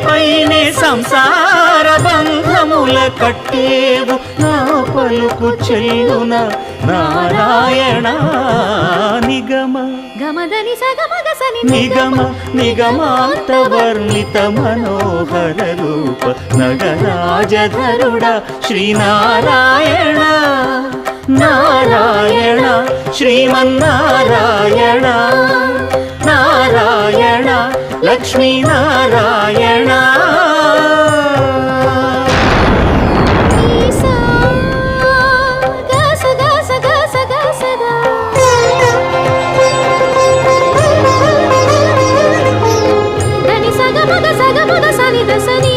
పైనే సంసార బంధముల కట్టేవు నా పలుకు చెల్లున నారాయణ నిగమ గమదని సగమగసని నిగమ నిగమాంత వర్ణిత మనోహర రూప నగరాజధరుడ శ్రీనారాయణ నారాయణ శ్రీమన్నారాయణ నారాయణ లక్ష్మీనారాయణ సగమగ సని దసని